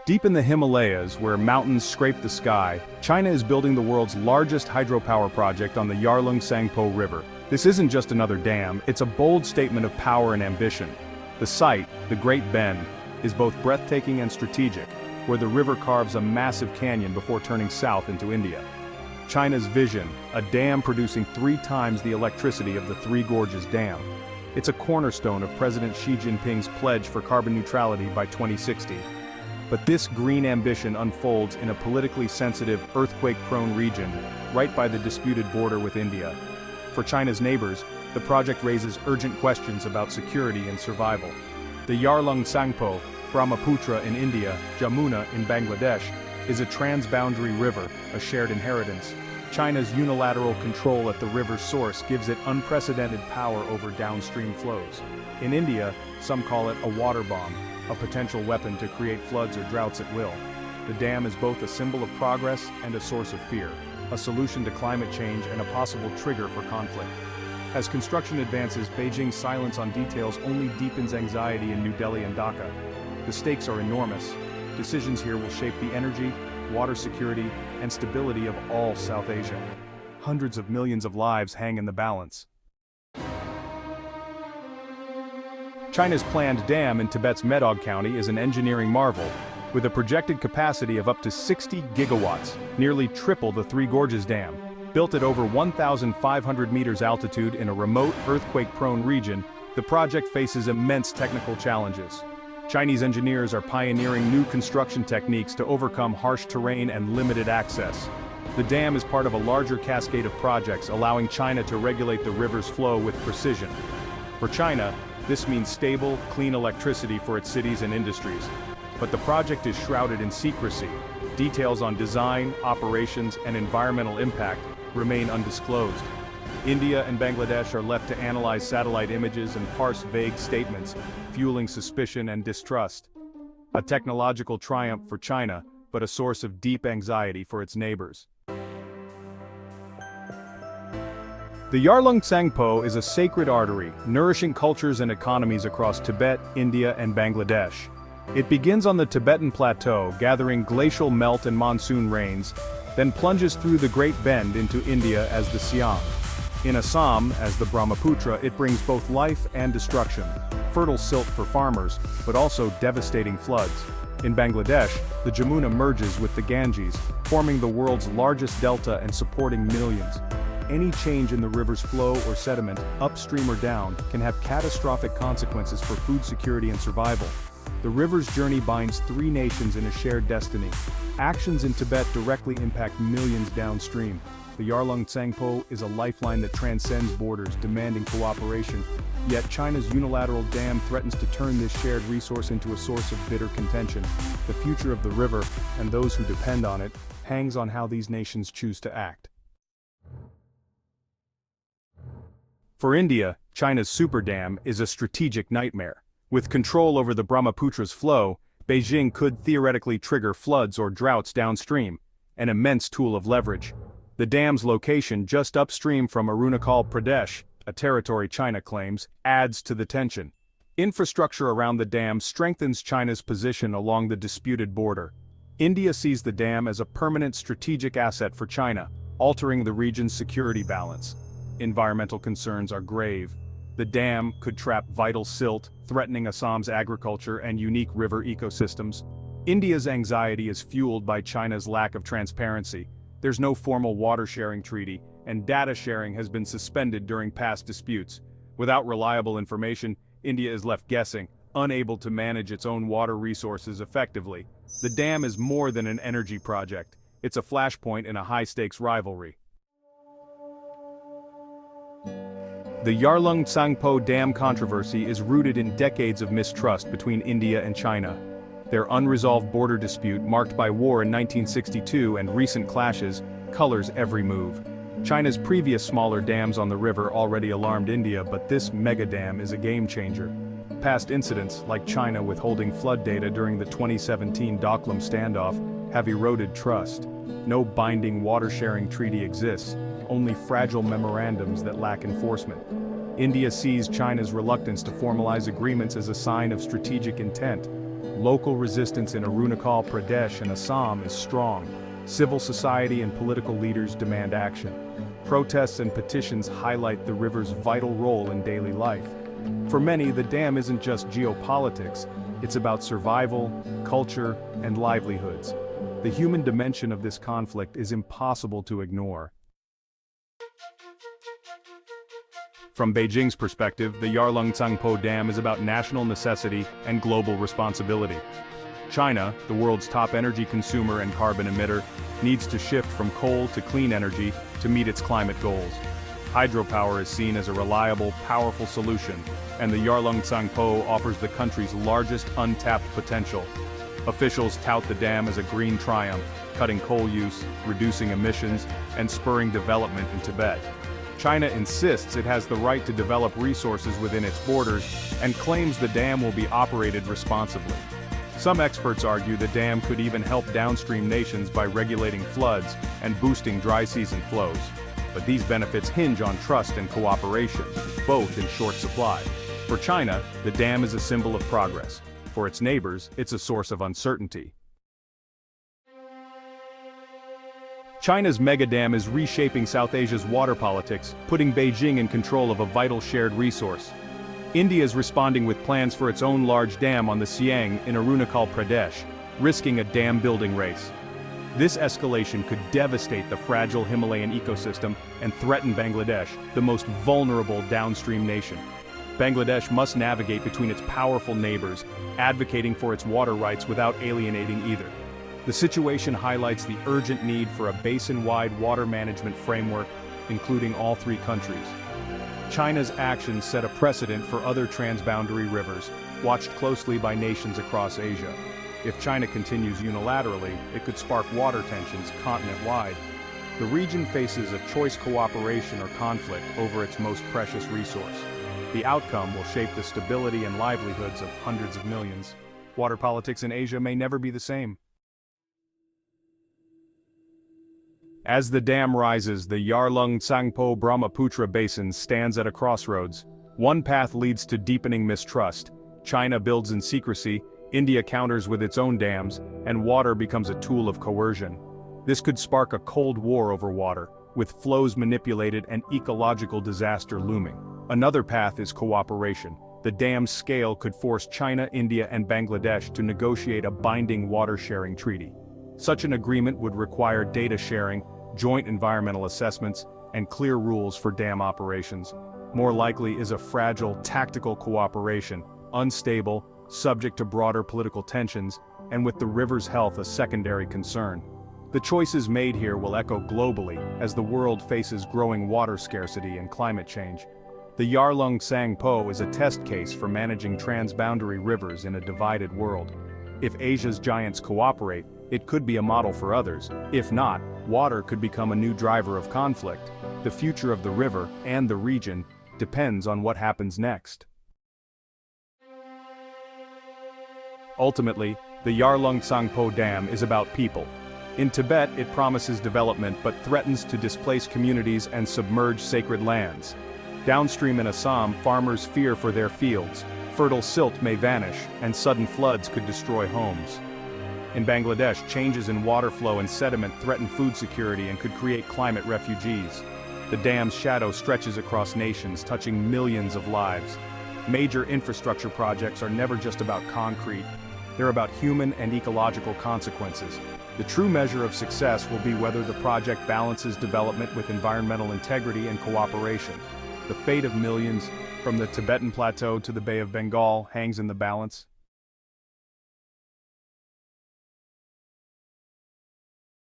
Deep in the Himalayas, where mountains scrape the sky, China is building the world's largest hydropower project on the Yarlung Tsangpo River. This isn't just another dam, it's a bold statement of power and ambition. The site, the Great Bend, is both breathtaking and strategic, where the river carves a massive canyon before turning south into India. China's vision, a dam producing 3 times the electricity of the Three Gorges Dam. It's a cornerstone of President Xi Jinping's pledge for carbon neutrality by 2060. But this green ambition unfolds in a politically sensitive, earthquake-prone region, right by the disputed border with India. For China's neighbors, the project raises urgent questions about security and survival. The Yarlung Tsangpo, Brahmaputra in India, Jamuna in Bangladesh, is a transboundary river, a shared inheritance. China's unilateral control at the river's source gives it unprecedented power over downstream flows. In India, some call it a water bomb, a potential weapon to create floods or droughts at will. The dam is both a symbol of progress and a source of fear, a solution to climate change and a possible trigger for conflict. As construction advances, Beijing's silence on details only deepens anxiety in New Delhi and Dhaka. The stakes are enormous. Decisions here will shape the energy, water security, and stability of all South Asia. Hundreds of millions of lives hang in the balance. China's planned dam in Tibet's Medog County is an engineering marvel, with a projected capacity of up to 60 gigawatts, nearly triple the Three Gorges Dam. Built at over 1,500 meters altitude in a remote, earthquake-prone region, the project faces immense technical challenges. Chinese engineers are pioneering new construction techniques to overcome harsh terrain and limited access. The dam is part of a larger cascade of projects allowing China to regulate the river's flow with precision. For China, this means stable, clean electricity for its cities and industries. But the project is shrouded in secrecy. Details on design, operations, and environmental impact remain undisclosed. India and Bangladesh are left to analyze satellite images and parse vague statements, fueling suspicion and distrust. A technological triumph for China, but a source of deep anxiety for its neighbors. The Yarlung Tsangpo is a sacred artery, nourishing cultures and economies across Tibet, India, and Bangladesh. It begins on the Tibetan Plateau, gathering glacial melt and monsoon rains, then plunges through the Great Bend into India as the Siam. In Assam, as the Brahmaputra, it brings both life and destruction, fertile silt for farmers, but also devastating floods. In Bangladesh, the Jamuna merges with the Ganges, forming the world's largest delta and supporting millions. Any change in the river's flow or sediment, upstream or down, can have catastrophic consequences for food security and survival. The river's journey binds 3 nations in a shared destiny. Actions in Tibet directly impact millions downstream. The Yarlung Tsangpo is a lifeline that transcends borders, demanding cooperation. Yet China's unilateral dam threatens to turn this shared resource into a source of bitter contention. The future of the river, and those who depend on it, hangs on how these nations choose to act. For India, China's super dam is a strategic nightmare. With control over the Brahmaputra's flow, Beijing could theoretically trigger floods or droughts downstream, an immense tool of leverage. The dam's location just upstream from Arunachal Pradesh, a territory China claims, adds to the tension. Infrastructure around the dam strengthens China's position along the disputed border. India sees the dam as a permanent strategic asset for China, altering the region's security balance. Environmental concerns are grave. The dam could trap vital silt, threatening Assam's agriculture and unique river ecosystems. India's anxiety is fueled by China's lack of transparency. There's no formal water-sharing treaty, and data sharing has been suspended during past disputes. Without reliable information, India is left guessing, unable to manage its own water resources effectively. The dam is more than an energy project. It's a flashpoint in a high-stakes rivalry. The Yarlung Tsangpo Dam controversy is rooted in decades of mistrust between India and China. Their unresolved border dispute, marked by war in 1962 and recent clashes, colors every move. China's previous smaller dams on the river already alarmed India, but this mega dam is a game-changer. Past incidents, like China withholding flood data during the 2017 Doklam standoff, have eroded trust. No binding water-sharing treaty exists, only fragile memorandums that lack enforcement. India sees China's reluctance to formalize agreements as a sign of strategic intent. Local resistance in Arunachal Pradesh and Assam is strong. Civil society and political leaders demand action. Protests and petitions highlight the river's vital role in daily life. For many, the dam isn't just geopolitics, it's about survival, culture, and livelihoods. The human dimension of this conflict is impossible to ignore. From Beijing's perspective, the Yarlung Tsangpo Dam is about national necessity and global responsibility. China, the world's top energy consumer and carbon emitter, needs to shift from coal to clean energy to meet its climate goals. Hydropower is seen as a reliable, powerful solution, and the Yarlung Tsangpo offers the country's largest untapped potential. Officials tout the dam as a green triumph, cutting coal use, reducing emissions, and spurring development in Tibet. China insists it has the right to develop resources within its borders and claims the dam will be operated responsibly. Some experts argue the dam could even help downstream nations by regulating floods and boosting dry season flows. But these benefits hinge on trust and cooperation, both in short supply. For China, the dam is a symbol of progress. For its neighbors, it's a source of uncertainty. China's mega dam is reshaping South Asia's water politics, putting Beijing in control of a vital shared resource. India is responding with plans for its own large dam on the Siang in Arunachal Pradesh, risking a dam-building race. This escalation could devastate the fragile Himalayan ecosystem and threaten Bangladesh, the most vulnerable downstream nation. Bangladesh must navigate between its powerful neighbors, advocating for its water rights without alienating either. The situation highlights the urgent need for a basin-wide water management framework, including all three countries. China's actions set a precedent for other transboundary rivers, watched closely by nations across Asia. If China continues unilaterally, it could spark water tensions continent-wide. The region faces a choice cooperation or conflict over its most precious resource. The outcome will shape the stability and livelihoods of hundreds of millions. Water politics in Asia may never be the same. As the dam rises, the Yarlung Tsangpo Brahmaputra Basin stands at a crossroads. One path leads to deepening mistrust. China builds in secrecy, India counters with its own dams, and water becomes a tool of coercion. This could spark a cold war over water, with flows manipulated and ecological disaster looming. Another path is cooperation. The dam's scale could force China, India, and Bangladesh to negotiate a binding water-sharing treaty. Such an agreement would require data sharing, joint environmental assessments, and clear rules for dam operations. More likely is a fragile, tactical cooperation, unstable, subject to broader political tensions, and with the river's health a secondary concern. The choices made here will echo globally as the world faces growing water scarcity and climate change. The Yarlung Tsangpo is a test case for managing transboundary rivers in a divided world. If Asia's giants cooperate, it could be a model for others. If not, water could become a new driver of conflict. The future of the river and the region depends on what happens next. Ultimately, the Yarlung Tsangpo Dam is about people. In Tibet, it promises development but threatens to displace communities and submerge sacred lands. Downstream in Assam, farmers fear for their fields. Fertile silt may vanish, and sudden floods could destroy homes. In Bangladesh, changes in water flow and sediment threaten food security and could create climate refugees. The dam's shadow stretches across nations, touching millions of lives. Major infrastructure projects are never just about concrete. They're about human and ecological consequences. The true measure of success will be whether the project balances development with environmental integrity and cooperation. The fate of millions, from the Tibetan Plateau to the Bay of Bengal, hangs in the balance.